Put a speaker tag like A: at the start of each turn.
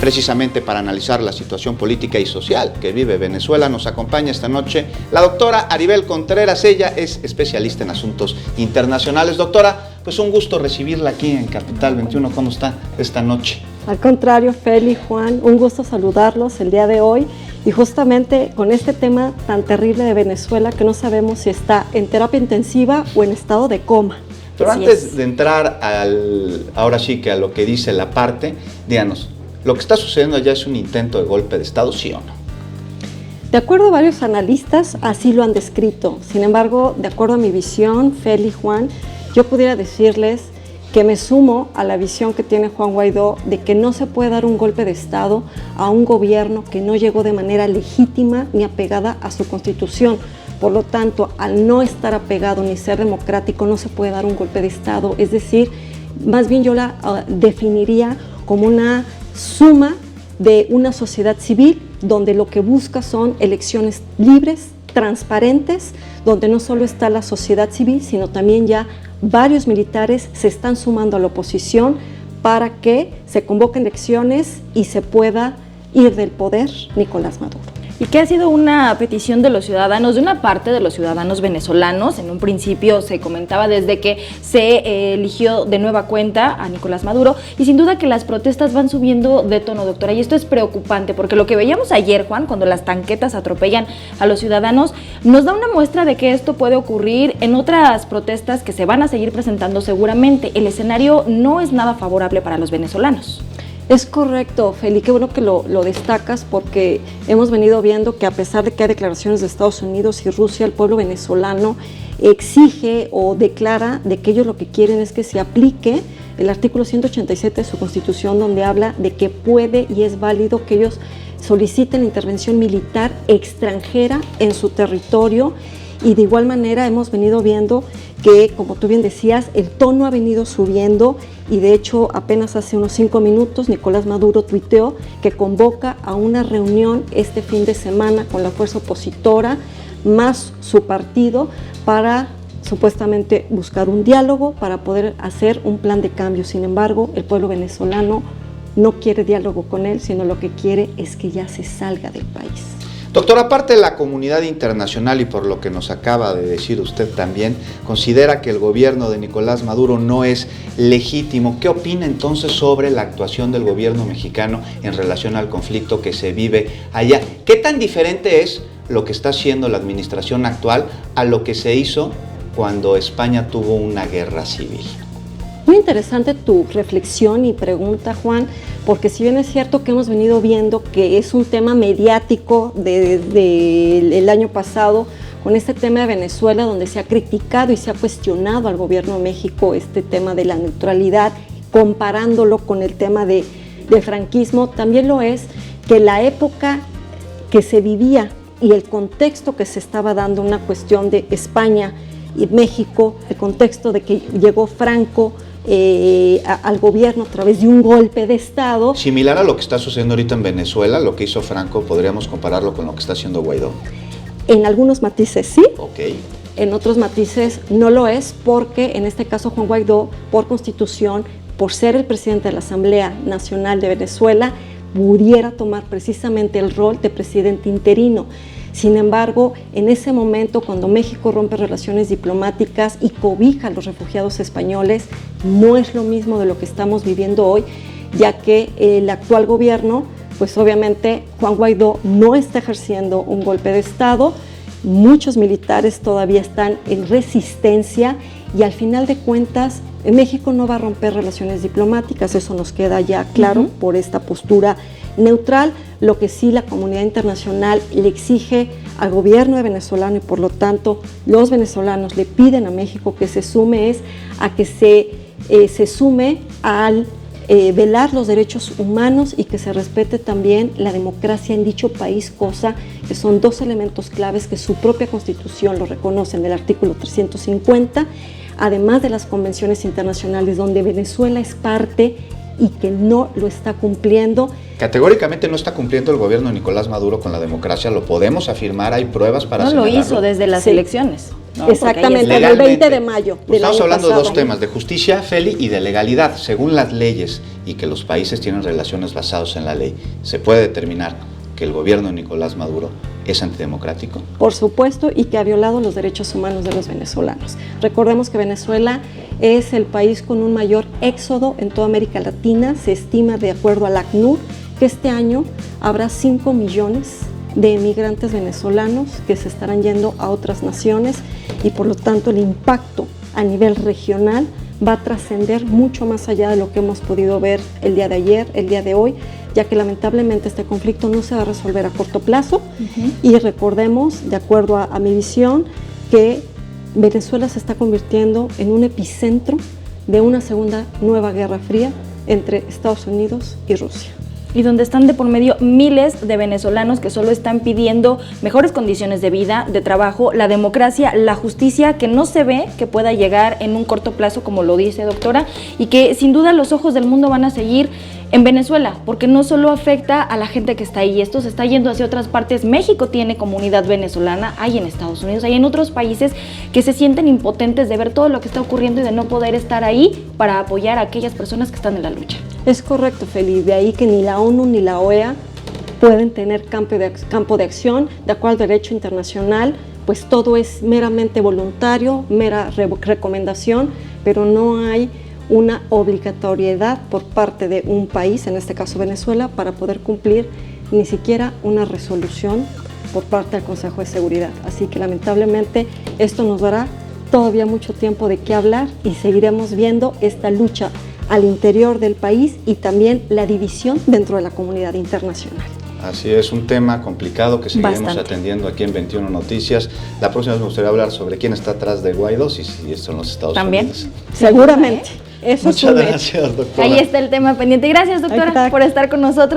A: Precisamente para analizar la situación política y social que vive Venezuela, nos acompaña esta noche la doctora Aribel Contreras. Ella es especialista en asuntos internacionales. Doctora, pues un gusto recibirla aquí en Capital 21. ¿Cómo está esta noche?
B: Al contrario, Feli, Juan, un gusto saludarlos el día de hoy y justamente con este tema tan terrible de Venezuela que no sabemos si está en terapia intensiva o en estado de coma.
A: Pero antes de entrar ahora sí que a lo que dice la parte, díganos, ¿lo que está sucediendo allá es un intento de golpe de Estado, sí o no?
B: De acuerdo a varios analistas, así lo han descrito. Sin embargo, de acuerdo a mi visión, Feli, Juan, yo pudiera decirles que me sumo a la visión que tiene Juan Guaidó de que no se puede dar un golpe de Estado a un gobierno que no llegó de manera legítima ni apegada a su Constitución. Por lo tanto, al no estar apegado ni ser democrático, no se puede dar un golpe de Estado. Es decir, más bien yo la definiría como una suma de una sociedad civil donde lo que busca son elecciones libres, transparentes, donde no solo está la sociedad civil, sino también ya varios militares se están sumando a la oposición para que se convoquen elecciones y se pueda ir del poder Nicolás Maduro.
C: Y que ha sido una petición de los ciudadanos, de una parte de los ciudadanos venezolanos. En un principio se comentaba desde que se eligió de nueva cuenta a Nicolás Maduro y sin duda que las protestas van subiendo de tono, doctora, y esto es preocupante porque lo que veíamos ayer, Juan, cuando las tanquetas atropellan a los ciudadanos, nos da una muestra de que esto puede ocurrir en otras protestas que se van a seguir presentando seguramente. El escenario no es nada favorable para los venezolanos.
B: Es correcto, Feli, qué bueno que lo destacas porque hemos venido viendo que a pesar de que hay declaraciones de Estados Unidos y Rusia, el pueblo venezolano exige o declara de que ellos lo que quieren es que se aplique el artículo 187 de su Constitución, donde habla de que puede y es válido que ellos soliciten intervención militar extranjera en su territorio. Y de igual manera hemos venido viendo que, como tú bien decías, el tono ha venido subiendo y de hecho apenas hace unos 5 minutos Nicolás Maduro tuiteó que convoca a una reunión este fin de semana con la fuerza opositora más su partido para supuestamente buscar un diálogo para poder hacer un plan de cambio. Sin embargo, el pueblo venezolano no quiere diálogo con él, sino lo que quiere es que ya se salga del país.
A: Doctor, aparte de la comunidad internacional y por lo que nos acaba de decir usted también, considera que el gobierno de Nicolás Maduro no es legítimo. ¿Qué opina entonces sobre la actuación del gobierno mexicano en relación al conflicto que se vive allá? ¿Qué tan diferente es lo que está haciendo la administración actual a lo que se hizo cuando España tuvo una guerra civil?
B: Muy interesante tu reflexión y pregunta, Juan, porque si bien es cierto que hemos venido viendo que es un tema mediático desde el año pasado, con este tema de Venezuela, donde se ha criticado y se ha cuestionado al gobierno de México este tema de la neutralidad, comparándolo con el tema del franquismo, también lo es que la época que se vivía y el contexto que se estaba dando, una cuestión de España y México, el contexto de que llegó Franco al gobierno a través de un golpe de Estado.
A: Similar a lo que está sucediendo ahorita en Venezuela, lo que hizo Franco, ¿podríamos compararlo con lo que está haciendo Guaidó?
B: En algunos matices sí,
A: okay.
B: En otros matices no lo es, porque en este caso Juan Guaidó, por constitución, por ser el presidente de la Asamblea Nacional de Venezuela, pudiera tomar precisamente el rol de presidente interino. Sin embargo, en ese momento, cuando México rompe relaciones diplomáticas y cobija a los refugiados españoles, no es lo mismo de lo que estamos viviendo hoy, ya que el actual gobierno, pues obviamente Juan Guaidó no está ejerciendo un golpe de Estado, muchos militares todavía están en resistencia y al final de cuentas México no va a romper relaciones diplomáticas, eso nos queda ya claro por esta postura neutral. Lo que sí la comunidad internacional le exige al gobierno de venezolano y por lo tanto los venezolanos le piden a México que se sume es a que se sume al velar los derechos humanos y que se respete también la democracia en dicho país, cosa que son dos elementos claves que su propia Constitución lo reconoce en el artículo 350, además de las convenciones internacionales donde Venezuela es parte y que no lo está cumpliendo.
A: Categóricamente no está cumpliendo el gobierno de Nicolás Maduro con la democracia, lo podemos afirmar, hay pruebas para
C: señalarlo. No lo hizo desde las elecciones. ¿no?
B: Exactamente, el 20 de mayo del
A: Estamos
B: año
A: hablando
B: pasado.
A: de dos temas, de justicia, Feli, y de legalidad. Según las leyes y que los países tienen relaciones basadas en la ley, ¿se puede determinar que el gobierno de Nicolás Maduro es antidemocrático?
B: Por supuesto, y que ha violado los derechos humanos de los venezolanos. Recordemos que Venezuela es el país con un mayor éxodo en toda América Latina. Se estima, de acuerdo al ACNUR, que este año habrá 5 millones de emigrantes venezolanos que se estarán yendo a otras naciones y por lo tanto el impacto a nivel regional va a trascender mucho más allá de lo que hemos podido ver el día de ayer, el día de hoy, ya que lamentablemente este conflicto no se va a resolver a corto plazo. Y recordemos, de acuerdo a mi visión, que Venezuela se está convirtiendo en un epicentro de una segunda nueva guerra fría entre Estados Unidos y Rusia.
C: Y donde están de por medio miles de venezolanos que solo están pidiendo mejores condiciones de vida, de trabajo, la democracia, la justicia, que no se ve que pueda llegar en un corto plazo, como lo dice doctora, y que sin duda los ojos del mundo van a seguir en Venezuela, porque no solo afecta a la gente que está ahí, esto se está yendo hacia otras partes. México tiene comunidad venezolana, hay en Estados Unidos, hay en otros países que se sienten impotentes de ver todo lo que está ocurriendo y de no poder estar ahí para apoyar a aquellas personas que están en la lucha.
B: Es correcto, Feli, de ahí que ni la ONU ni la OEA pueden tener campo de acción. De acuerdo al derecho internacional, pues todo es meramente voluntario, mera recomendación, pero no hay una obligatoriedad por parte de un país, en este caso Venezuela, para poder cumplir ni siquiera una resolución por parte del Consejo de Seguridad. Así que lamentablemente esto nos dará todavía mucho tiempo de qué hablar y seguiremos viendo esta lucha al interior del país y también la división dentro de la comunidad internacional.
A: Así es, un tema complicado que seguiremos
C: Bastante.
A: atendiendo aquí en 21 Noticias. La próxima vez me gustaría hablar sobre quién está atrás de Guaidó, si son los Estados
C: ¿También?
A: Unidos.
B: Seguramente. Eso
A: Muchas
B: es un hecho.
A: gracias, doctora.
C: Ahí está el tema pendiente. Gracias, doctora,
B: Ahí está.
C: por estar con nosotros.